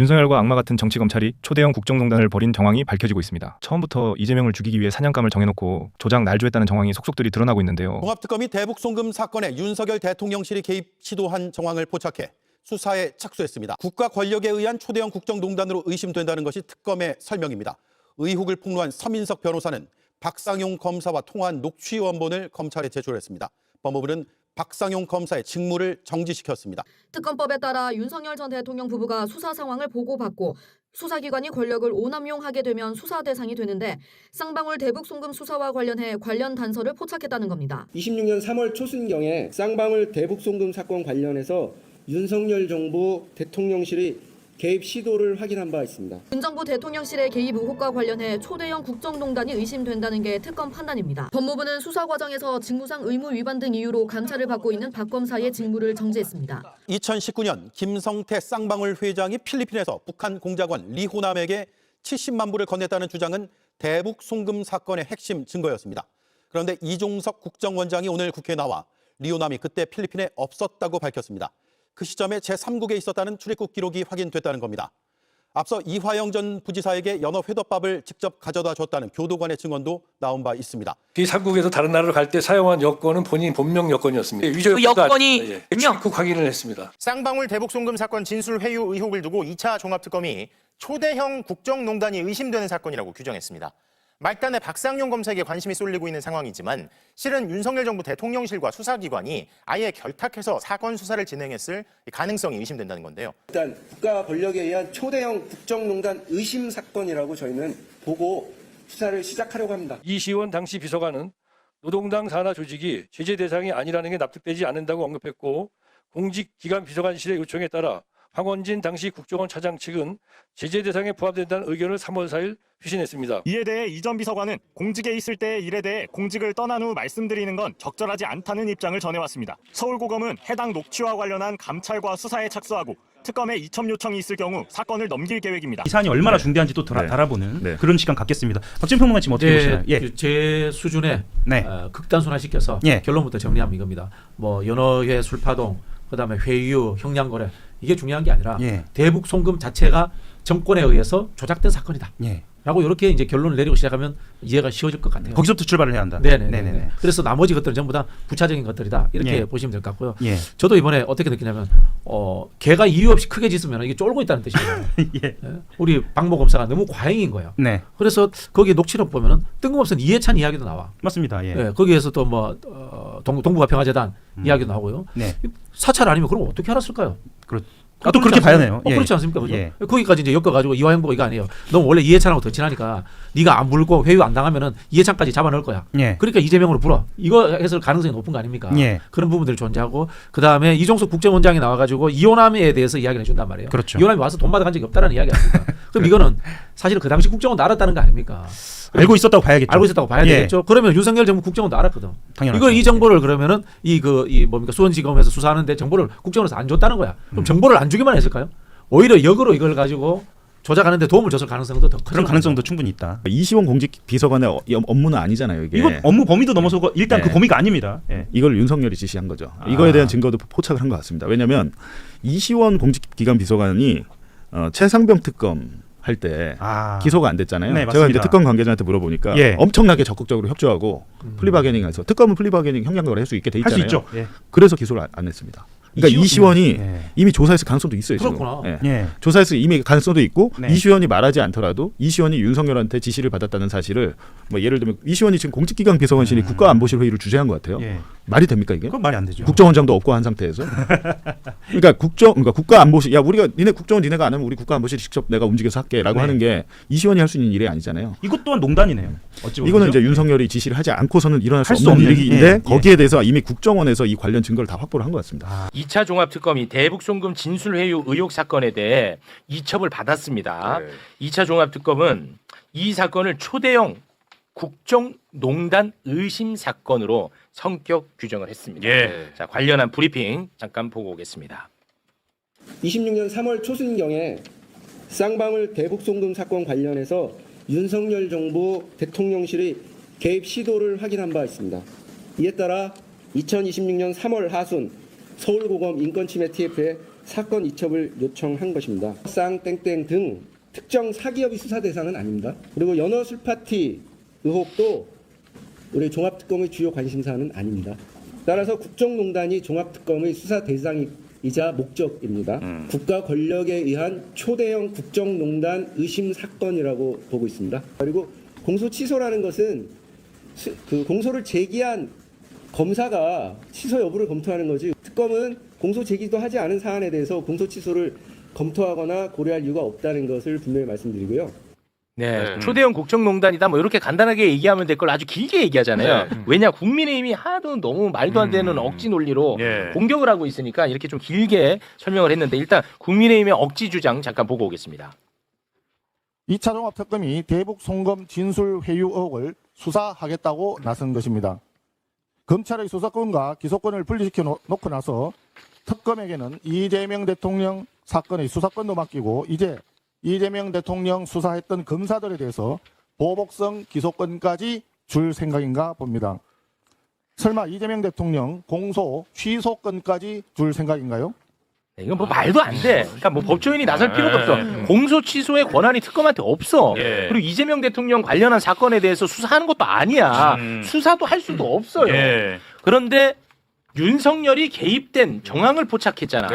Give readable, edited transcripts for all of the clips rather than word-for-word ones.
윤석열과 악마 같은 정치검찰이 초대형 국정농단을 벌인 정황이 밝혀지고 있습니다. 처음부터 이재명을 죽이기 위해 사냥감을 정해놓고 조작 날조했다는 정황이 속속들이 드러나고 있는데요. 종합특검이 대북 송금 사건에 윤석열 대통령실이 개입 시도한 정황을 포착해 수사에 착수했습니다. 국가 권력에 의한 초대형 국정농단으로 의심된다는 것이 특검의 설명입니다. 의혹을 폭로한 서민석 변호사는 박상용 검사와 통화한 녹취 원본을 검찰에 제출했습니다. 법무부는 박상용 검사의 직무를 정지시켰습니다. 특검법에 따라 윤석열 전 대통령 부부가 수사 상황을 보고받고 수사기관이 권력을 오남용하게 되면 수사 대상이 되는데 쌍방울 대북 송금 수사와 관련해 관련 단서를 포착했다는 겁니다. 26년 3월 초순경에 쌍방울 대북 송금 사건 관련해서 윤석열 정부 대통령실이 개입 시도를 확인한 바 있습니다. 윤 정부 대통령실의 개입 의혹과 관련해 초대형 국정농단이 의심된다는 게 특검 판단입니다. 법무부는 수사 과정에서 직무상 의무 위반 등 이유로 감찰을 받고 있는 박 검사의 직무를 정지했습니다. 2019년 김성태 쌍방울 회장이 필리핀에서 북한 공작원 리호남에게 70만 불을 건넸다는 주장은 대북 송금 사건의 핵심 증거였습니다. 그런데 이종석 국정원장이 오늘 국회에 나와 리호남이 그때 필리핀에 없었다고 밝혔습니다. 그 시점에 제3국에 있었다는 출입국 기록이 확인됐다는 겁니다. 앞서 이화영 전 부지사에게 연어 회덮밥을 직접 가져다 줬다는 교도관의 증언도 나온 바 있습니다. 비3국에서 다른 나라를 갈 때 사용한 여권은 본인 본명 여권이었습니다. 그 여권이 출입국 확인을 했습니다. 쌍방울 대북 송금 사건 진술 회유 의혹을 두고 2차 종합특검이 초대형 국정농단이 의심되는 사건이라고 규정했습니다. 말단에 박상용 검사에게 관심이 쏠리고 있는 상황이지만 실은 윤석열 정부 대통령실과 수사기관이 아예 결탁해서 사건 수사를 진행했을 가능성이 의심된다는 건데요. 일단 국가 권력에 의한 초대형 국정농단 의심 사건이라고 저희는 보고 수사를 시작하려고 합니다. 이시원 당시 비서관은 노동당 산하 조직이 제재 대상이 아니라는 게 납득되지 않는다고 언급했고 공직기관 비서관실의 요청에 따라 황원진 당시 국정원 차장 측은 제재 대상에 포함된다는 의견을 3월 4일 휴신했습니다. 이에 대해 이 전 비서관은 공직에 있을 때의 일에 대해 공직을 떠난 후 말씀드리는 건 적절하지 않다는 입장을 전해왔습니다. 서울고검은 해당 녹취와 관련한 감찰과 수사에 착수하고 특검에 이첩 요청이 있을 경우 사건을 넘길 계획입니다. 이 사안이 얼마나 중대한지 또 달아보는 그런 시간 갖겠습니다. 박진 평론가 지금 어떻게 보시나요? 제 수준에 극단순화시켜서 결론부터 정리하면 이겁니다. 뭐 연어회 술파동, 그다음에 회유, 형량거래 이게 중요한 게 아니라 대북 송금 자체가 정권에 의해서 조작된 사건이다. 라고 이렇게 이제 결론을 내리고 시작하면 이해가 쉬워질 것 같아요. 거기서부터 출발을 해야 한다. 네네. 그래서 나머지 것들은 전부 다 부차적인 것들이다. 이렇게 보시면 될 것 같고요. 저도 이번에 어떻게 느끼냐면 개가 이유 없이 크게 짖으면 이게 쫄고 있다는 뜻이에요. 우리 박모 검사가 너무 과잉인 거예요. 그래서 거기에 녹취록 보면은 뜬금없는 이해찬 이야기도 나와. 맞습니다. 거기에서 또 뭐 동북아 평화재단 이야기도 나오고요. 사찰 아니면 그럼 어떻게 알았을까요? 또 그렇게 봐야 해요. 그렇지 않습니까? 그죠? 거기까지 이제 엮어가지고 이화영 보고 이거 아니에요. 너 원래 이해찬하고 더 친하니까 네가 안 물고 회유 안 당하면은 이해찬까지 잡아넣을 거야. 그러니까 이재명으로 불어. 이거 해서 가능성이 높은 거 아닙니까? 그런 부분들이 존재하고 그 다음에 이종석 국정원장이 나와가지고 이호남에 대해서 이야기를 해준단 말이에요. 그렇죠. 이호남이 와서 돈 받아간 적이 없다는 이야기 아닙니까? 그럼 이거는 사실은 그 당시 국정원도 알았다는 거 아닙니까? 알고 있었다고 봐야겠죠. 알고 있었다고 봐야 되겠죠. 그러면 윤석열 정부 국정원도 알았거든. 당연하죠. 이거 이 정보를 그러면은 이 뭡니까 수원지검에서 수사하는데 정보를 국정원에서 안 줬다는 거야. 그럼 정보를 안 주기만 했을까요? 오히려 역으로 이걸 가지고 조작하는데 도움을 줬을 가능성도 더 크죠. 그런 가능성도 충분히 있다. 이시원 공직 비서관의 업무는 아니잖아요. 이게. 이건 업무 범위도 넘어서고 일단 그 범위가 아닙니다. 이걸 윤석열이 지시한 거죠. 이거에 대한 증거도 포착을 한 것 같습니다. 왜냐하면 이시원 공직기관 비서관이 최상병 특검 할 때 기소가 안 됐잖아요. 제가 이제 특검 관계자한테 물어보니까 엄청나게 적극적으로 협조하고 플리바게닝해서 특검은 플리바게닝 형량거래 할 수 있게 돼 있잖아요. 할 수 있죠. 그래서 기소를 안 했습니다. 그러니까 이시원이 이미 조사했을 가능성도 있어요. 그렇구나. 조사했을 이미 가능성도 있고 이시원이 말하지 않더라도 이시원이 윤석열한테 지시를 받았다는 사실을 뭐 예를 들면 이시원이 지금 공직기관 비서관실이 국가안보실 회의를 주재한 것 같아요. 말이 됩니까 이게? 그건 말이 안 되죠. 국정원장도 없고 한 상태에서. 그러니까 국가안보실 우리가 니네 국정원 니네가 안 하면 우리 국가안보실 직접 내가 움직여서 할게라고 하는 게 이시원이 할 수 있는 일이 아니잖아요. 이것 또한 농단이네요. 이거는 이제 윤석열이 지시를 하지 않고서는 일어날 수 없는 일인데 거기에 대해서 이미 국정원에서 이 관련 증거를 다 확보를 한 것 같습니다. 2차 종합특검이 대북송금 진술회유 의혹 사건에 대해 이첩을 받았습니다. 2차 종합특검은 이 사건을 초대형 국정농단 의심 사건으로 성격 규정을 했습니다. 자, 관련한 브리핑 잠깐 보고 오겠습니다. 26년 3월 초순경에 쌍방울 대북 송금 사건 관련해서 윤석열 정부 대통령실이 개입 시도를 확인한 바 있습니다. 이에 따라 2026년 3월 하순 서울고검 인권침해 TF에 사건 이첩을 요청한 것입니다. 쌍땡땡 등 특정 사기업이 수사 대상은 아닙니다. 그리고 연어 술파티 의혹도 우리 종합특검의 주요 관심사는 아닙니다. 따라서 국정농단이 종합특검의 수사 대상이자 목적입니다. 국가 권력에 의한 초대형 국정농단 의심 사건이라고 보고 있습니다. 그리고 공소 취소라는 것은 그 공소를 제기한 검사가 취소 여부를 검토하는 거지, 특검은 공소 제기도 하지 않은 사안에 대해서 공소 취소를 검토하거나 고려할 이유가 없다는 것을 분명히 말씀드리고요. 네, 초대형 국정농단이다 뭐 이렇게 간단하게 얘기하면 될 걸 아주 길게 얘기하잖아요. 왜냐, 국민의힘이 하도 너무 말도 안 되는 억지 논리로 공격을 하고 있으니까 이렇게 좀 길게 설명을 했는데, 일단 국민의힘의 억지 주장 잠깐 보고 오겠습니다. 2차 종합특검이 대북 송금 진술 회유 의혹을 수사하겠다고 나선 것입니다. 검찰의 수사권과 기소권을 분리시켜 놓고 나서 특검에게는 이재명 대통령 사건의 수사권도 맡기고 이제 이재명 대통령 수사했던 검사들에 대해서 보복성 기소권까지 줄 생각인가 봅니다. 설마 이재명 대통령 공소 취소권까지 줄 생각인가요? 이건 뭐 말도 안 돼. 그러니까 뭐 법조인이 나설 필요도 없어. 공소 취소의 권한이 특검한테 없어. 그리고 이재명 대통령 관련한 사건에 대해서 수사하는 것도 아니야. 수사도 할 수도 없어요. 그런데 윤석열이 개입된 정황을 포착했잖아.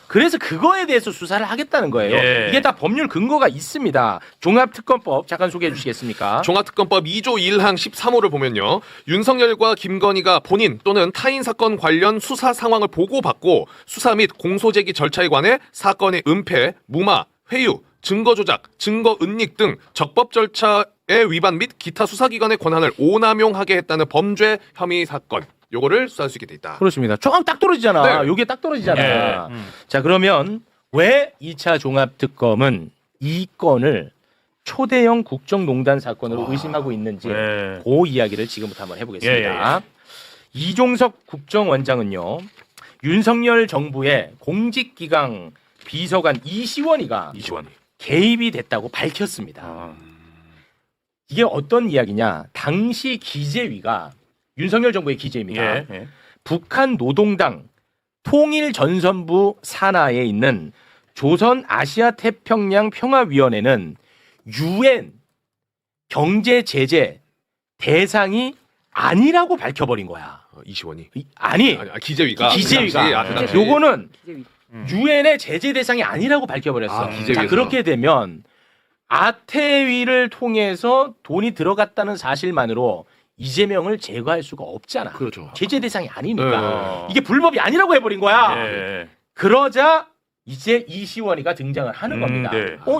그래서 그거에 대해서 수사를 하겠다는 거예요. 이게 다 법률 근거가 있습니다. 종합특검법 잠깐 소개해 주시겠습니까? 종합특검법 2조 1항 13호를 보면요. 윤석열과 김건희가 본인 또는 타인 사건 관련 수사 상황을 보고받고 수사 및 공소제기 절차에 관해 사건의 은폐, 무마, 회유, 증거 조작, 증거 은닉 등 적법 절차의 위반 및 기타 수사기관의 권한을 오남용하게 했다는 범죄 혐의 사건. 요거를 수사할 수 있게 돼 있다. 그렇습니다. 조금 딱 떨어지잖아. 요게 딱 떨어지잖아. 자, 그러면 왜 2차 종합특검은 이 건을 초대형 국정농단 사건으로 의심하고 있는지 그 이야기를 지금부터 한번 해보겠습니다. 이종석 국정원장은요, 윤석열 정부의 공직기강 비서관 이시원이가 개입이 됐다고 밝혔습니다. 이게 어떤 이야기냐? 당시 기재위가 윤석열 정부의 기재입니다. 북한 노동당 통일전선부 산하에 있는 조선아시아태평양 평화위원회는 UN 경제제재 대상이 아니라고 밝혀버린 거야. 이시원이? 아니, 기재위가. 요거는 UN의 제재 대상이 아니라고 밝혀버렸어. 자, 그렇게 되면 아태위를 통해서 돈이 들어갔다는 사실만으로 이재명을 제거할 수가 없잖아. 그렇죠. 제재 대상이 아니니까. 이게 불법이 아니라고 해버린 거야. 그러자 이제 이시원이가 등장을 하는 겁니다.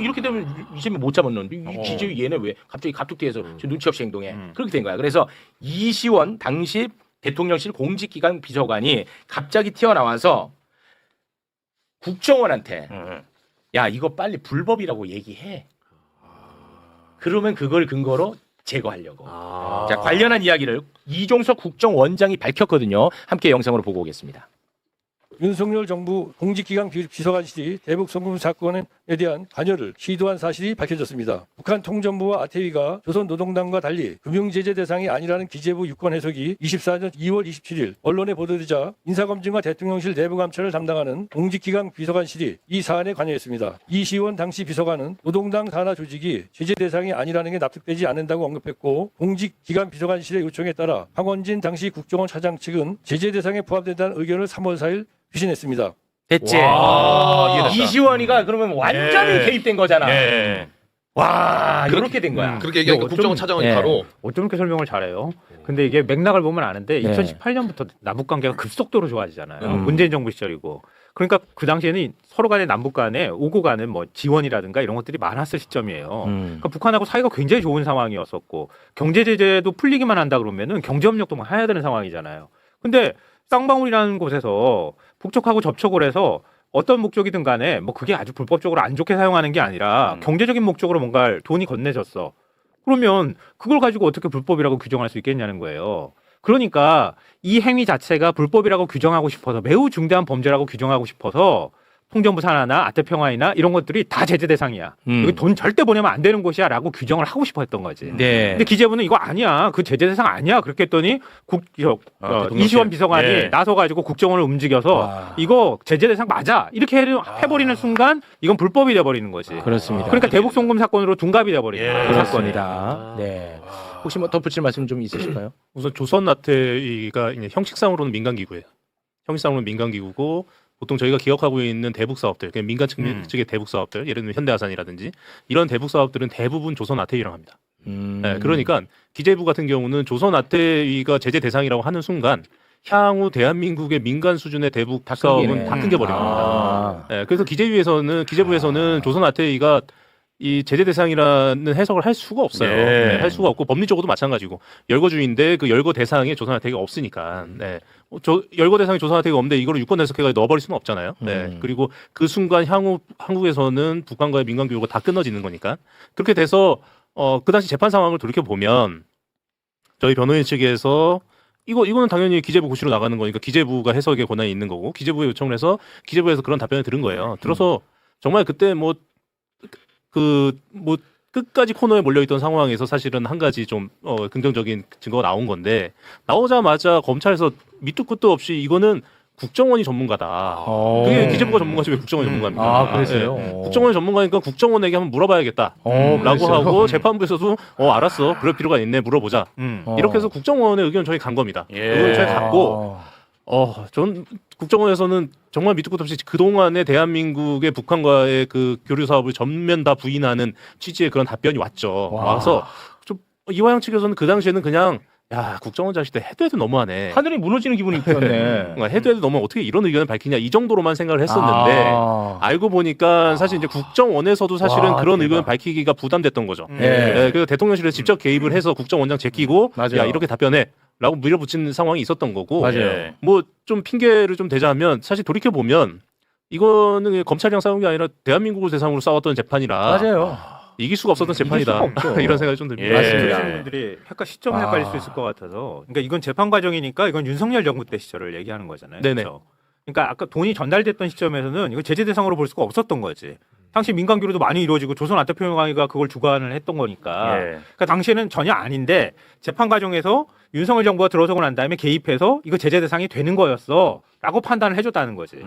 이렇게 되면 이재명 못 잡았는데 이 기재위 얘네 왜 갑자기 갑툭튀해서 눈치 없이 행동해. 그렇게 된 거야. 그래서 이시원 당시 대통령실 공직기강 비서관이 갑자기 튀어나와서 국정원한테 야, 이거 빨리 불법이라고 얘기해. 그러면 그걸 근거로 제거하려고. 자, 관련한 이야기를 이종석 국정원장이 밝혔거든요. 함께 영상으로 보고 오겠습니다. 윤석열 정부 공직기강 비서관실이 대북 송금 사건에 대한 관여를 시도한 사실이 밝혀졌습니다. 북한 통전부와 아태위가 조선노동당과 달리 금융제재 대상이 아니라는 기재부 유권 해석이 24년 2월 27일 언론에 보도되자 인사검증과 대통령실 내부감찰을 담당하는 공직기강 비서관실이 이 사안에 관여했습니다. 이시원 당시 비서관은 노동당 산하 조직이 제재 대상이 아니라는 게 납득되지 않는다고 언급했고, 공직기강 비서관실의 요청에 따라 황원진 당시 국정원 차장 측은 제재 대상에 포함된다는 의견을 3월 4일 피신했습니다. 됐지. 이시원이가 그러면 완전히 개입된 거잖아. 와, 이렇게 된 거야. 그렇게 얘기하니까 국정원 차장은 바로 어쩜 이렇게 설명을 잘해요. 근데 이게 맥락을 보면 아는데 2018년부터 남북 관계가 급속도로 좋아지잖아요. 문재인 정부 시절이고. 그러니까 그 당시에는 서로 간에 남북 간에 오고 가는 뭐 지원이라든가 이런 것들이 많았을 시점이에요. 그러니까 북한하고 사이가 굉장히 좋은 상황이었었고, 경제 제재도 풀리기만 한다 그러면은 경제 협력도 해야 되는 상황이잖아요. 근데 쌍방울이라는 곳에서 북쪽하고 접촉을 해서 어떤 목적이든 간에 뭐 그게 아주 불법적으로 안 좋게 사용하는 게 아니라 경제적인 목적으로 뭔가 돈이 건네졌어. 그러면 그걸 가지고 어떻게 불법이라고 규정할 수 있겠냐는 거예요. 그러니까 이 행위 자체가 불법이라고 규정하고 싶어서, 매우 중대한 범죄라고 규정하고 싶어서 통전부 산하나 아태평화이나 이런 것들이 다 제재 대상이야. 여기 돈 절대 보내면 안 되는 곳이야라고 규정을 하고 싶어 했던 거지. 네. 근데 기재부는 이거 아니야. 그 제재 대상 아니야. 그렇게 했더니 이시원 비서관이 나서가지고 국정원을 움직여서 이거 제재 대상 맞아. 이렇게 해버리는 순간 이건 불법이 돼버리는 거지. 그렇습니다. 그러니까 대북 송금 사건으로 둔갑이 돼버리는 그 사건이다. 네. 혹시 뭐 덧붙일 말씀 좀 있으실까요? 우선 조선나태가 형식상으로는 민간기구예요. 형식상으로는 민간기구고 보통 저희가 기억하고 있는 대북 사업들, 그냥 민간 측의 대북 사업들, 예를 들면 현대아산이라든지 이런 대북 사업들은 대부분 조선아태위랑 합니다. 네, 그러니까 기재부 같은 경우는 조선아태위가 제재 대상이라고 하는 순간 향후 대한민국의 민간 수준의 대북 사업은 다 끊겨버린 겁니다. 네, 그래서 기재부에서는 조선아태위가 이 제재 대상이라는 해석을 할 수가 없어요. 네, 할 수가 없고 법리적으로도 마찬가지고 열거주의인데 그 열거 대상에 조선아태위가 없으니까 열거 대상에 조선아태위가 없는데 이걸 유권 해석해서 넣어버릴 수는 없잖아요. 네, 그리고 그 순간 향후 한국에서는 북한과의 민간 교류가 다 끊어지는 거니까 그렇게 돼서 그 당시 재판 상황을 돌이켜 보면 저희 변호인 측에서 이거는 당연히 기재부 고시로 나가는 거니까 기재부가 해석의 권한이 있는 거고 기재부에 요청을 해서 기재부에서 그런 답변을 들은 거예요. 들어서 정말 그때 끝까지 코너에 몰려있던 상황에서 사실은 한 가지 좀 긍정적인 증거가 나온 건데 나오자마자 검찰에서 밑도 끝도 없이 이거는 국정원이 전문가다. 그게 기재부가 전문가지 왜 국정원이 전문가입니까? 그랬어요. 네. 국정원이 전문가니까 국정원에게 한번 물어봐야겠다. 라고 하고 재판부에서도 알았어. 그럴 필요가 있네. 물어보자. 이렇게 해서 국정원의 의견 저희 간 겁니다. 의견 저희 갔고 전 국정원에서는 정말 밑도 끝도 없이 그동안의 대한민국의 북한과의 그 교류 사업을 전면 다 부인하는 취지의 그런 답변이 왔죠. 와서 좀 이화영 측에서는 그 당시에는 그냥 야 국정원 자식들 해도 너무하네. 하늘이 무너지는 기분이 들었네. 해도 너무 어떻게 이런 의견을 밝히냐 이 정도로만 생각을 했었는데 알고 보니까 사실 이제 국정원에서도 사실은 그런 의견을 밝히기가 부담됐던 거죠. 그래서 대통령실에서 직접 개입을 해서 국정원장 제끼고 야 이렇게 답변해. 라고 밀어붙이는 상황이 있었던 거고 뭐 좀 핑계를 좀 대자면 사실 돌이켜보면 이거는 검찰이랑 싸운 게 아니라 대한민국을 대상으로 싸웠던 재판이라 이길 수가 없었던 재판이다. 이런 생각이 좀 듭니다. 맞습니다. 분들이 약간 시점을 헷갈릴 수 있을 것 같아서 그러니까 이건 재판 과정이니까 이건 윤석열 정부 때 시절을 얘기하는 거잖아요. 네네. 그렇죠? 그러니까 아까 돈이 전달됐던 시점에서는 이거 제재 대상으로 볼 수가 없었던 거지. 당시 민간 교류도 많이 이루어지고 조선 아태평화가 그걸 주관을 했던 거니까. 그러니까 당시에는 전혀 아닌데 재판 과정에서 윤석열 정부가 들어서고 난 다음에 개입해서 이거 제재 대상이 되는 거였어라고 판단을 해줬다는 거지.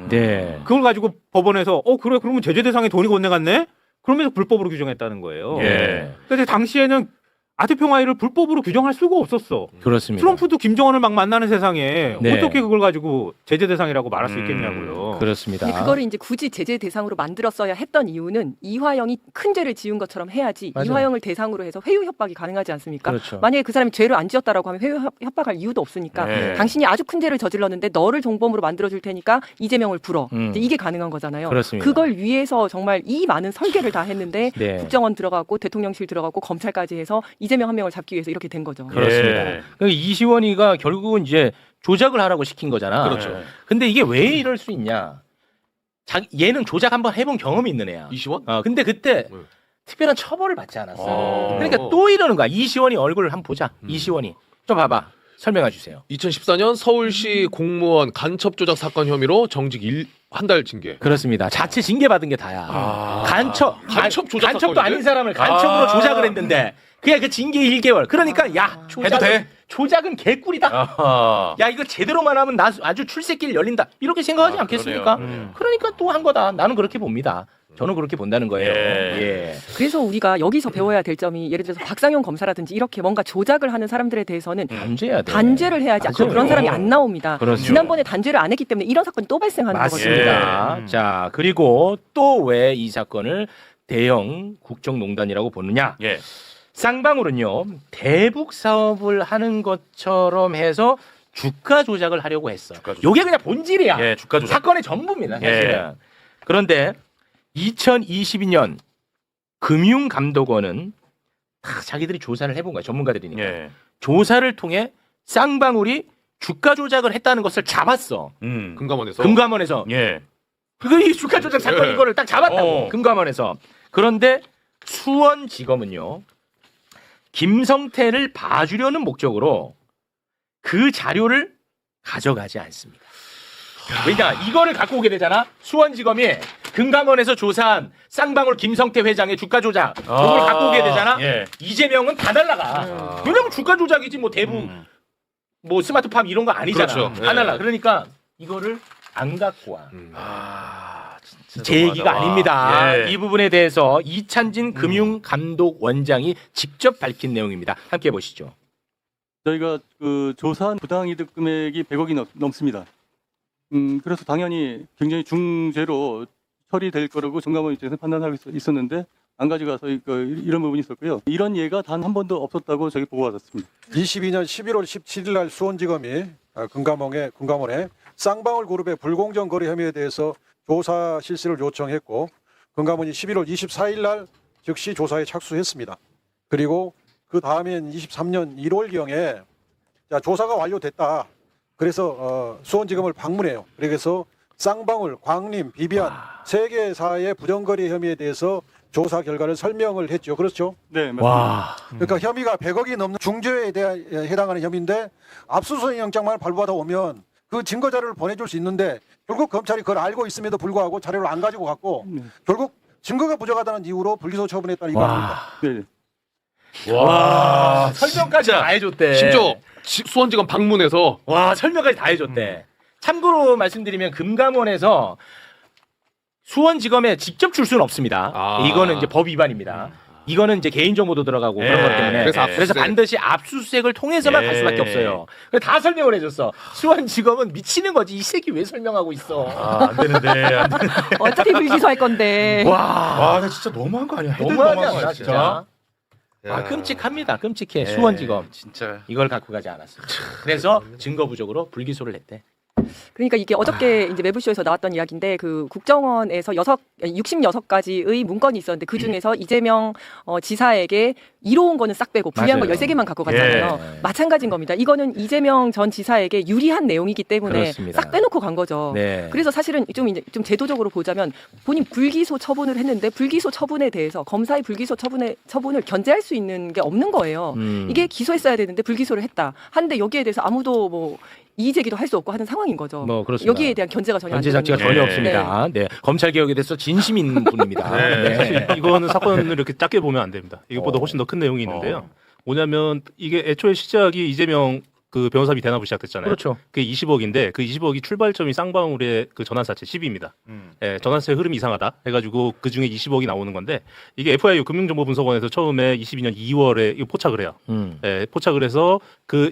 그걸 가지고 법원에서 그래 그러면 제재 대상에 돈이 건네갔네? 그러면서 불법으로 규정했다는 거예요. 근데 당시에는 아태평화를 불법으로 규정할 수가 없었어. 그렇습니다. 트럼프도 김정은을 막 만나는 세상에 어떻게 그걸 가지고 제재 대상이라고 말할 수 있겠냐고요. 그렇습니다. 근데 그거를 이제 굳이 제재 대상으로 만들었어야 했던 이유는 이화영이 큰 죄를 지은 것처럼 해야지 이화영을 대상으로 해서 회유 협박이 가능하지 않습니까? 만약에 그 사람이 죄를 안 지었다라고 하면 회유 협박할 이유도 없으니까 당신이 아주 큰 죄를 저질렀는데 너를 종범으로 만들어줄 테니까 이재명을 불어. 이게 가능한 거잖아요. 그렇습니다. 그걸 위해서 정말 이 많은 설계를 다 했는데 국정원 들어가고 대통령실 들어가고 검찰까지 해서 이재명 한 명을 잡기 위해서 이렇게 된 거죠. 그렇습니다. 그러니까 이시원이가 결국은 이제 조작을 하라고 시킨 거잖아. 그렇죠. 근데 이게 왜 이럴 수 있냐? 얘는 조작 한번 해본 경험이 있는 애야. 이시원? 근데 그때 특별한 처벌을 받지 않았어. 그러니까 또 이러는 거야. 이시원이 얼굴을 한번 보자. 이시원이 좀 봐봐. 설명해 주세요. 2014년 서울시 공무원 간첩 조작 사건 혐의로 정직 한 달 징계. 그렇습니다. 자체 징계 받은 게 다야. 간첩 조작 간첩도 아닌 사람을 간첩으로 조작을 했는데 그냥 그 징계 1개월. 그러니까 야 해도 돼? 조작은 개꿀이다. 야 이거 제대로만 하면 나 아주 출세길 열린다. 이렇게 생각하지 않겠습니까? 그러니까 또 한 거다. 나는 그렇게 봅니다. 저는 그렇게 본다는 거예요. 그래서 우리가 여기서 배워야 될 점이 예를 들어서 박상용 검사라든지 이렇게 뭔가 조작을 하는 사람들에 대해서는 단죄를 해야지. 그런 사람이 안 나옵니다. 그렇죠. 지난번에 단죄를 안 했기 때문에 이런 사건이 또 발생하는 거거든요. 자 그리고 또 왜 이 사건을 대형 국정농단이라고 보느냐? 쌍방울은요 대북 사업을 하는 것처럼 해서 주가 조작을 하려고 했어. 요게 그냥 본질이야. 주가 조작. 사건의 전부입니다. 사실은. 그런데 2022년 금융감독원은 다 자기들이 조사를 해본 거야. 전문가들이니까. 조사를 통해 쌍방울이 주가 조작을 했다는 것을 잡았어. 금감원에서. 그거 이 주가 조작 사건 이거를 딱 잡았다고. 금감원에서. 그런데 수원지검은요. 김성태를 봐주려는 목적으로 그 자료를 가져가지 않습니다. 왜냐 이거를 갖고 오게 되잖아. 수원지검이 금감원에서 조사한 쌍방울 김성태 회장의 주가 조작 이걸 갖고 오게 되잖아. 예. 이재명은 다 날라가. 왜냐면 주가 조작이지 뭐 대북 뭐 스마트팜 이런 거 아니잖아. 그렇죠. 다 날라. 그러니까 이거를 안 갖고 와. 제 얘기가 아닙니다. 예. 이 부분에 대해서 이찬진 금융감독원장이 직접 밝힌 내용입니다. 함께 보시죠. 저희가 그 조사한 부당이득 금액이 100억이 넘습니다. 그래서 당연히 굉장히 중죄로 처리될 거라고 정감원 입장에서 판단하고 있었는데 안 가져가서 이런 부분이 있었고요. 이런 예가 단 한 번도 없었다고 저희 보고받았습니다. 22년 11월 17일 날 수원지검이 금감원에 쌍방울 그룹의 불공정 거래 혐의에 대해서 조사 실시를 요청했고 금감원이 11월 24일 날 즉시 조사에 착수했습니다. 그리고 그 다음엔 23년 1월경에 조사가 완료됐다. 그래서 수원지검을 방문해요. 그래서 쌍방울, 광림, 비비안 세 개사의 부정거래 혐의에 대해서 조사 결과를 설명을 했죠. 그렇죠? 네, 맞습니다. 그러니까 혐의가 100억이 넘는 중죄에 해당하는 혐의인데 압수수색 영장만 발부하다 오면 그 증거 자료를 보내줄 수 있는데 결국 검찰이 그걸 알고 있음에도 불구하고 자료를 안 가지고 갔고 결국 증거가 부족하다는 이유로 불기소 처분했다는 이거 아닙니까? 네. 와, 설명까지 다 해줬대. 심지어 수원지검 방문해서 와, 설명까지 다 해줬대. 참고로 말씀드리면 금감원에서 수원지검에 직접 줄 수는 없습니다. 이거는 이제 법 위반입니다. 이거는 이제 개인정보도 들어가고 그런 것 때문에 그래서 반드시 압수수색을 통해서만 갈 수밖에 없어요. 그래서 다 설명을 해줬어. 수원지검은 미치는 거지. 이 새끼 왜 설명하고 있어? 안 되는데. 안 되는데. 어차피 불기소할 건데. 와, 나 진짜 너무한 거 아니야? 너무하지 않나 진짜? 끔찍합니다. 끔찍해. 수원지검 진짜 이걸 갖고 가지 않았어요. 그래서 증거 부족으로 불기소를 했대. 그러니까 이게 어저께 이제 매부쇼에서 나왔던 이야기인데 그 국정원에서 66가지의 문건이 있었는데 그 중에서 이재명 지사에게 이로운 거는 싹 빼고 불리한 거 13개만 갖고 갔잖아요. 네. 마찬가지인 겁니다. 이거는 이재명 전 지사에게 유리한 내용이기 때문에 그렇습니다. 싹 빼놓고 간 거죠. 네. 그래서 사실은 좀 제도적으로 보자면 본인 불기소 처분을 했는데 불기소 처분에 대해서 검사의 불기소 처분을 견제할 수 있는 게 없는 거예요. 이게 기소했어야 되는데 불기소를 했다. 한데 여기에 대해서 아무도 뭐 이의 제기도 할 수 없고 하는 상황인 거죠. 뭐 그렇습니다. 여기에 대한 견제가 전혀 안 견제 되는 장치가 거죠. 전혀 없습니다. 네. 검찰 개혁에 대해서 진심 있는 분입니다. 네. 사실 이거는 사건을 이렇게 작게 보면 안 됩니다. 이것보다 훨씬 더 큰 내용이 있는데요. 뭐냐면 이게 애초에 시작이 이재명 그 변호사비 대납으로 시작됐잖아요. 그렇죠. 그게 20억인데 그 20억이 출발점이 쌍방울의 그 전환사채 10입니다. 예, 전환사채 흐름이 이상하다 해가지고 그 중에 20억이 나오는 건데 이게 FIU 금융정보분석원에서 처음에 22년 2월에 이거 포착을 해요. 예, 포착을 해서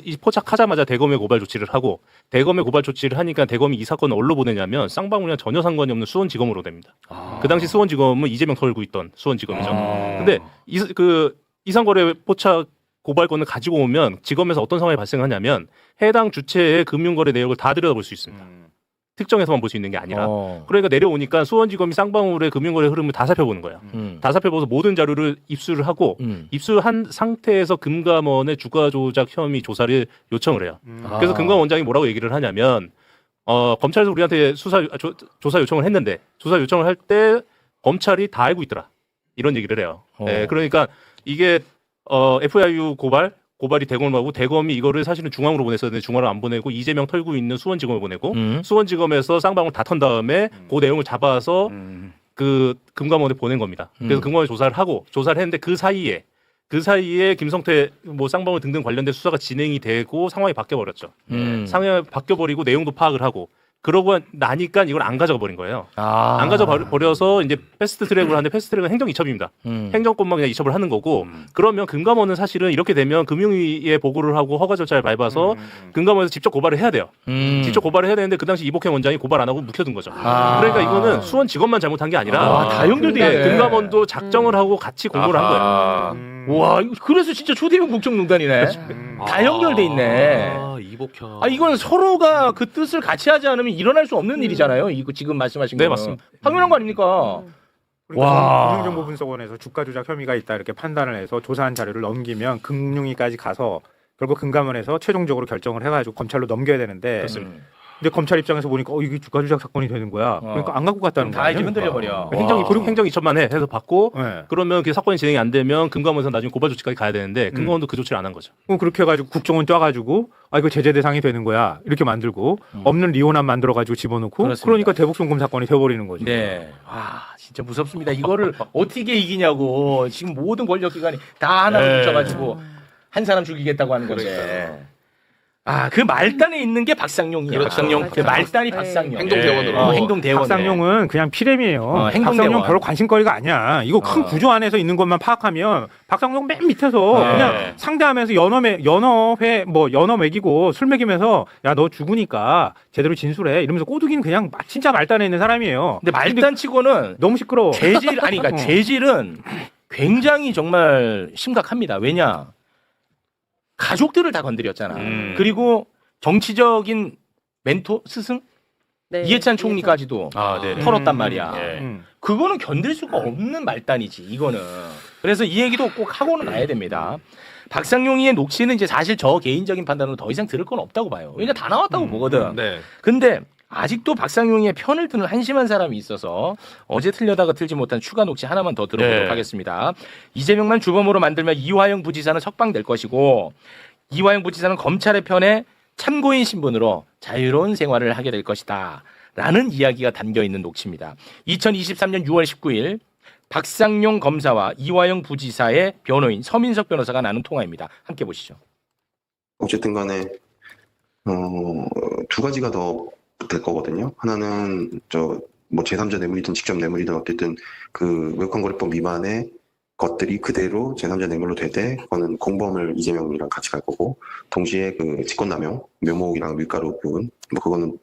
이 포착하자마자 대검에 고발 조치를 하고 대검에 고발 조치를 하니까 대검이 이 사건을 어디로 보내냐면 쌍방울이랑 전혀 상관이 없는 수원지검으로 됩니다. 그 당시 수원지검은 이재명 털고 있던 수원지검이죠. 근데 이상거래 포착 고발건을 가지고 오면 지검에서 어떤 상황이 발생하냐면 해당 주체의 금융거래 내역을 다 들여다볼 수 있습니다. 특정해서만 볼 수 있는 게 아니라. 그러니까 내려오니까 수원지검이 쌍방울의 금융거래 흐름을 다 살펴보는 거예요. 다 살펴보서 모든 자료를 입수를 하고 입수한 상태에서 금감원의 주가 조작 혐의 조사를 요청을 해요. 그래서 금감원 원장이 뭐라고 얘기를 하냐면 검찰에서 우리한테 조사 요청을 했는데 조사 요청을 할 때 검찰이 다 알고 있더라. 이런 얘기를 해요. 네, 그러니까 이게 FIU 고발이 대검을 하고 대검이 이거를 사실은 중앙으로 보냈었는데 중앙으로 안 보내고 이재명 털고 있는 수원지검을 보내고 수원지검에서 쌍방울 다 턴 다음에 그 내용을 잡아서 그 금감원에 보낸 겁니다. 그래서 금감원이 조사를 했는데 그 사이에 김성태 뭐 쌍방울 등등 관련된 수사가 진행이 되고 상황이 바뀌어 버렸죠. 상황이 바뀌어 버리고 내용도 파악을 하고 그러고 나니까 이걸 안 가져가 버린 거예요. 안 가져가 버려서 이제 패스트 트랙으로 하는데 패스트 트랙은 행정 이첩입니다. 행정권만 그냥 이첩을 하는 거고 그러면 금감원은 사실은 이렇게 되면 금융위에 보고를 하고 허가 절차를 밟아서 금감원에서 직접 고발을 해야 돼요. 직접 고발을 해야 되는데 그 당시 이복행 원장이 고발 안 하고 묵혀둔 거죠. 그러니까 이거는 수원지검만 잘못한 게 아니라 다 연결돼 있네. 금감원도 작정을 하고 같이 공고를 한 거예요. 와, 그래서 진짜 초대형 국정농단이네. 다 연결돼 있네. 이복형. 이건 서로가 그 뜻을 같이 하지 않으면 일어날 수 없는 일이잖아요. 이거 지금 말씀하신 거. 네, 맞습니다. 당연한 거 아닙니까? 그러니까 금융정보분석원에서 주가 조작 혐의가 있다 이렇게 판단을 해서 조사한 자료를 넘기면 금융위까지 가서 결국 금감원에서 최종적으로 결정을 해가지고 검찰로 넘겨야 되는데 근데 검찰 입장에서 보니까 이게 주가 조작 사건이 되는 거야. 그러니까 안 갖고 갔다는 거야. 다 이제 흔들려 버려. 행정이 그리고 행정 2천만 해 해서 받고 네. 그러면 그 사건이 진행이 안 되면 금감원에서 나중에 고발 조치까지 가야 되는데 금감원도 그 조치를 안 한 거죠. 그렇게 해가지고 국정원 쪄가지고 이거 제재 대상이 되는 거야 이렇게 만들고 없는 리오남 만들어가지고 집어넣고 그렇습니다. 그러니까 대북송금 사건이 되어버리는 거죠. 네. 진짜 무섭습니다. 이거를 어떻게 이기냐고 지금 모든 권력기관이 다 하나로 붙여가지고 한 사람 죽이겠다고 하는 건데. 그 말단에 있는 게 박상용이에요. 그렇죠. 박상용. 그 말단이 박상용. 행동대원으로. 행동대원. 박상용은 그냥 피렘이에요. 행동대원. 박상용 별로 관심거리가 아니야. 이거 큰 구조 안에서 있는 것만 파악하면 박상용 맨 밑에서 그냥 상대하면서 연어 먹이고 술 먹이면서 야 너 죽으니까 제대로 진술해 이러면서 꼬드기는 그냥 진짜 말단에 있는 사람이에요. 근데 말단 치고는 너무 시끄러워. 그러니까 죄질은 굉장히 정말 심각합니다. 왜냐? 가족들을 다 건드렸잖아. 그리고 정치적인 멘토 스승 네. 이해찬 총리까지도 털었단 말이야. 그거는 견딜 수가 없는 말단이지. 이거는. 그래서 이 얘기도 꼭 하고는 가야 됩니다. 박상용이의 녹취는 이제 사실 저 개인적인 판단으로 더 이상 들을 건 없다고 봐요. 그러니까 다 나왔다고 보거든. 근데 아직도 박상용의 편을 드는 한심한 사람이 있어서 어제 틀려다가 틀지 못한 추가 녹취 하나만 더 들어보도록 하겠습니다. 이재명만 주범으로 만들면 이화영 부지사는 석방될 것이고 이화영 부지사는 검찰의 편에 참고인 신분으로 자유로운 생활을 하게 될 것이다. 라는 이야기가 담겨있는 녹취입니다. 2023년 6월 19일 박상용 검사와 이화영 부지사의 변호인 서민석 변호사가 나눈 통화입니다. 함께 보시죠. 어쨌든 간에 두 가지가 더 될 거거든요. 하나는 제3자 뇌물이든 직접 뇌물이든 어쨌든 그 외환거래법 미만의 것들이 그대로 제3자 뇌물로 되되 그거는 공범을 이재명이랑 같이 갈 거고 동시에 그 직권남용, 묘목이랑 밀가루 부분 그거는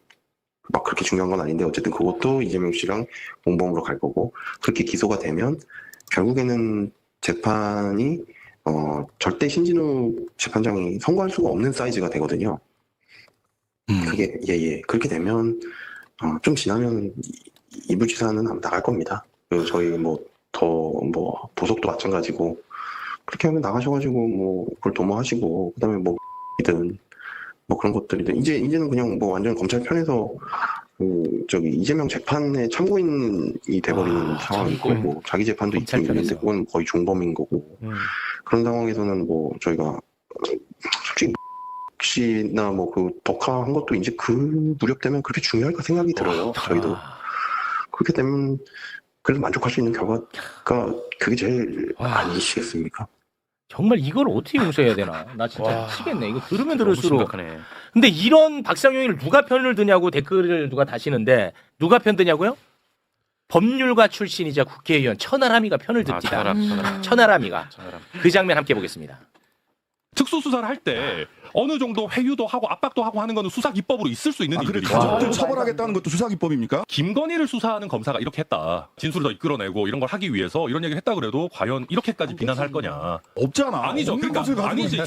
막 그렇게 중요한 건 아닌데 어쨌든 그것도 이재명 씨랑 공범으로 갈 거고 그렇게 기소가 되면 결국에는 재판이 절대 신진우 재판장이 선고할 수가 없는 사이즈가 되거든요. 그게 그렇게 되면 좀 지나면 이부지사는 아마 나갈 겁니다. 저희 보석도 마찬가지고 그렇게 하면 나가셔가지고 그걸 도모하시고 그다음에 이든 그런 것들이든 이제는 그냥 완전 검찰 편에서 이재명 재판에 참고인이 돼버리는 상황이고 자기 재판도 있긴 있는데 그건 거의 중범인 거고 그런 상황에서는 저희가 솔직히 씨나 그 덕화한 것도 이제 그 무렵 되면 그렇게 중요할까 생각이 들어요. 저희도 그렇게 되면 그래도 만족할 수 있는 결과가 그게 제일 아니시겠습니까? 정말 이걸 어떻게 용서해야 되나? 나 진짜 미치겠네. 이거 들으면 들을수록. 근데 이런 박상용이를 누가 편을 드냐고 댓글을 누가 다시는데 누가 편 드냐고요? 법률가 출신이자 국회의원 천하람이가 편을 듭니다. 천하람이가. 그 장면 함께 보겠습니다. 특수수사를 할 때 어느 정도 회유도 하고 압박도 하고 하는 거는 수사 기법으로 있을 수 있는 일들이죠. 가족들 처벌하겠다는 것도 수사 기법입니까? 김건희를 수사하는 검사가 이렇게 했다. 진술을 더 이끌어내고 이런 걸 하기 위해서 이런 얘기를 했다 그래도 과연 이렇게까지 비난할 거냐? 없잖아. 아니죠. 그러니까 아니지.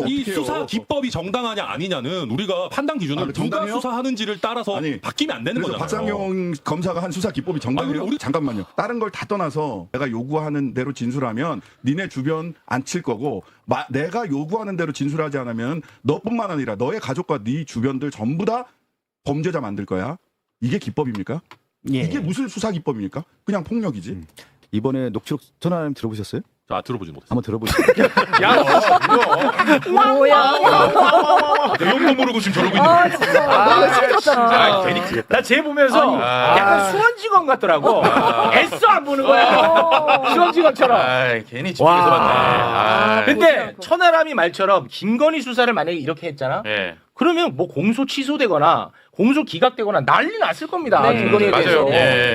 이 수사 기법이 정당하냐 아니냐는 우리가 판단 기준을 누가 수사하는지를 따라서 바뀌면 안 되는 거잖아요. 박상용 검사가 한 수사 기법이 정당해요? 잠깐만요. 다른 걸 다 떠나서 내가 요구하는 대로 진술하면 니네 주변 안 칠 거고 내가 요구하는 대로 진술하지 않으면 너뿐만 아니라 너의 가족과 네 주변들 전부 다 범죄자 만들 거야. 이게 기법입니까? 이게 무슨 수사 기법입니까? 그냥 폭력이지. 이번에 녹취록 전화님 들어보셨어요? 자, 들어보지 못했어요. 한번 들어보시죠. 뭐야? 내용도 모르고 지금 저러고 있는 거야. 나쟤 보면서 약간 수원지검 같더라고. 애써 안 보는 거야. 수원지검처럼. 괜히 집중해서 봤네. 근데 천하람이 말처럼 김건희 수사를 만약에 이렇게 했잖아. 그러면 공소 취소되거나 공소 기각되거나 난리 났을 겁니다. 김건희에 대해서.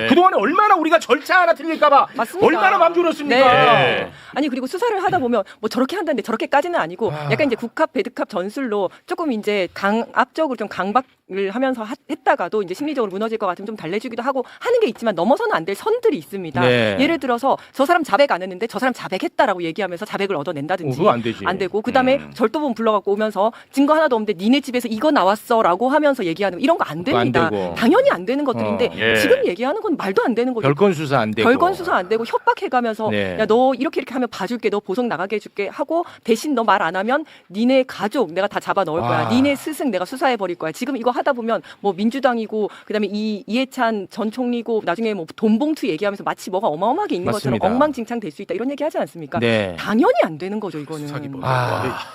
그동안에 얼마나 우리가 절차 하나 틀릴까봐 얼마나 맘 졸였습니까? 아니 그리고 수사를 하다 보면 저렇게 한다는데 저렇게까지는 아니고 약간 이제 국합 배드캅 전술로 조금 이제 강압적으로 좀 강박을 하면서 했다가도 이제 심리적으로 무너질 것 같으면 좀 달래주기도 하고 하는 게 있지만 넘어서는 안 될 선들이 있습니다. 예를 들어서 저 사람 자백 안 했는데 저 사람 자백했다라고 얘기하면서 자백을 얻어낸다든지 그거 안 되지. 안 되고 그다음에 절도범 불러갖고 오면서 증거 하나도 없는데 니네 집에서 이거 나왔어라고 하면서 얘기하는 이런 이런 거 안 됩니다. 당연히 안 되는 것들인데 지금 얘기하는 건 말도 안 되는 거죠. 별건 수사 안 되고. 별건 수사 안 되고 협박해가면서 야, 너 이렇게 하면 봐줄게. 너 보석 나가게 해줄게 하고 대신 너 말 안 하면 니네 가족 내가 다 잡아 넣을 거야. 니네 스승 내가 수사해 버릴 거야. 지금 이거 하다 보면 뭐 민주당이고 그다음에 이해찬 전 총리고 나중에 뭐 돈봉투 얘기하면서 마치 뭐가 어마어마하게 있는 맞습니다. 것처럼 엉망진창 될 수 있다 이런 얘기 하지 않습니까? 당연히 안 되는 거죠 이거는.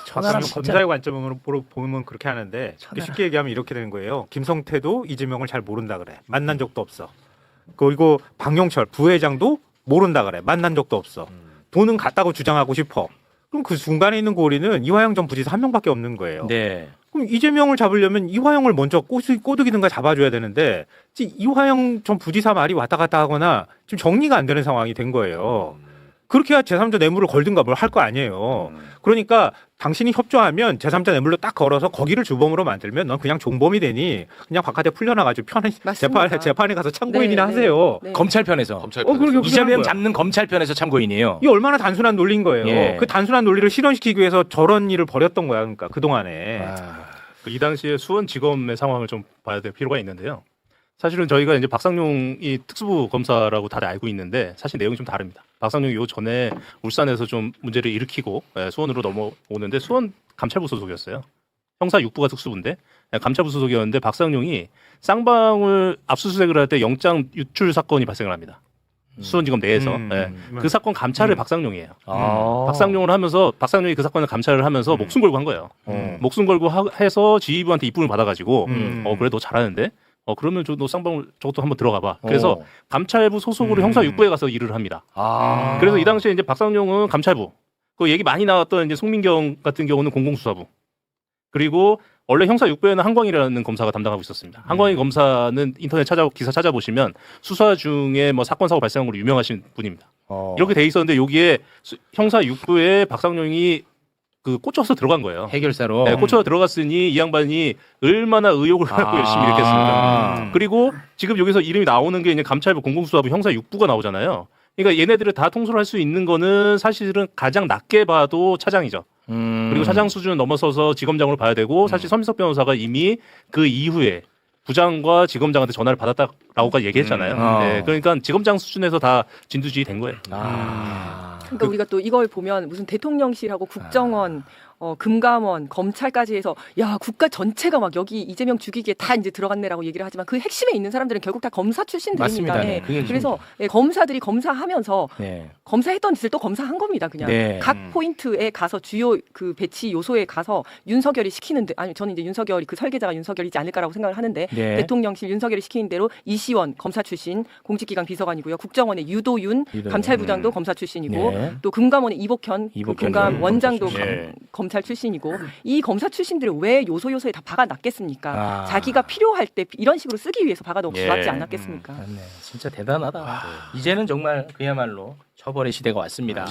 검사의 관점으로 보면 그렇게 하는데 쉽게 얘기하면 이렇게 되는 거예요. 김성태도 이재명을 잘 모른다 그래. 만난 적도 없어. 그리고 박용철 부회장도 모른다 그래. 만난 적도 없어. 돈은 갔다고 주장하고 싶어. 그럼 그 중간에 있는 고리는 이화영 전 부지사 한 명밖에 없는 거예요. 그럼 이재명을 잡으려면 이화영을 먼저 꼬드기든가 잡아줘야 되는데 이화영 전 부지사 말이 왔다 갔다 하거나 지금 정리가 안 되는 상황이 된 거예요. 그렇게 해야 제3자 뇌물을 걸든가 뭘 할 거 아니에요. 그러니까 당신이 협조하면 제3자 뇌물로 딱 걸어서 거기를 주범으로 만들면 넌 그냥 종범이 되니 그냥 바깥에 풀려나가지고 편히 재판에 가서 참고인이나 하세요. 검찰편에서. 이재명 잡는 검찰편에서 참고인이에요. 이게 얼마나 단순한 논리인 거예요. 그 단순한 논리를 실현시키기 위해서 저런 일을 벌였던 거야. 그러니까 그동안에. 이 당시에 수원지검의 상황을 좀 봐야 될 필요가 있는데요. 사실은 저희가 이제 박상용이 특수부 검사라고 다들 알고 있는데 사실 내용이 좀 다릅니다. 박상용이 요 전에 울산에서 좀 문제를 일으키고 수원으로 넘어오는데 수원 감찰부 소속이었어요. 형사 6부가 특수부인데 감찰부 소속이었는데 박상용이 쌍방울 압수수색을 할 때 영장 유출 사건이 발생을 합니다. 수원지검 내에서 그 사건 감찰을 박상용이에요. 박상용을 하면서 박상용이 그 사건을 감찰을 하면서 목숨 걸고 한 거예요. 목숨 걸고 해서 지휘부한테 입금을 받아가지고 그래 너 잘하는데 그러면 너 쌍방울 저것도 한번 들어가봐. 그래서 감찰부 소속으로 형사 6부에 가서 일을 합니다. 그래서 이 당시에 이제 박상용은 감찰부, 그 얘기 많이 나왔던 이제 송민경 같은 경우는 공공수사부, 그리고 원래 형사 6부에는 한광이라는 검사가 담당하고 있었습니다. 한광희 검사는 인터넷 기사 찾아보시면 수사 중에 뭐 사건 사고 발생한 걸로 유명하신 분입니다. 이렇게 돼 있었는데 여기에 형사 6부에 박상용이 그 꽂혀서 들어간 거예요. 해결사로. 꽂혀서 들어갔으니 이 양반이 얼마나 의욕을 갖고 열심히 일했겠습니까. 그리고 지금 여기서 이름이 나오는 게 이제 감찰부, 공공수사부, 형사 6부가 나오잖아요. 그러니까 얘네들을 다 통솔할 수 있는 거는 사실은 가장 낮게 봐도 차장이죠. 그리고 차장 수준을 넘어서서 지검장으로 봐야 되고 사실 서민석 변호사가 이미 그 이후에 부장과 지검장한테 전화를 받았다라고까지 얘기했잖아요. 그러니까 지검장 수준에서 다 진두지휘 된 거예요. 그러니까 우리가 또 이걸 보면 무슨 대통령실하고 국정원, 금감원, 검찰까지 해서 야 국가 전체가 막 여기 이재명 죽이기에 다 이제 들어갔네라고 얘기를 하지만 그 핵심에 있는 사람들은 결국 다 검사 출신들입니다. 그래서 검사들이 검사하면서 검사했던 짓을 또 검사한 겁니다. 그냥 각 포인트에 가서 주요 그 배치 요소에 가서 윤석열이 시키는 아니 저는 이제 윤석열이 그 설계자가 윤석열이지 않을까라고 생각을 하는데 대통령실 윤석열이 시키는 대로 이시원 검사 출신 공직기강 비서관이고요. 국정원의 유도윤 감찰부장도 검사 출신이고 또 금감원의 이복현 그 금감 원장도 검찰 출신이고 이 검사 출신들을 왜 요소에 다 박아놨겠습니까? 자기가 필요할 때 이런 식으로 쓰기 위해서 박아놓지 않았겠습니까? 진짜 대단하다. 이제는 정말 그야말로 처벌의 시대가 왔습니다.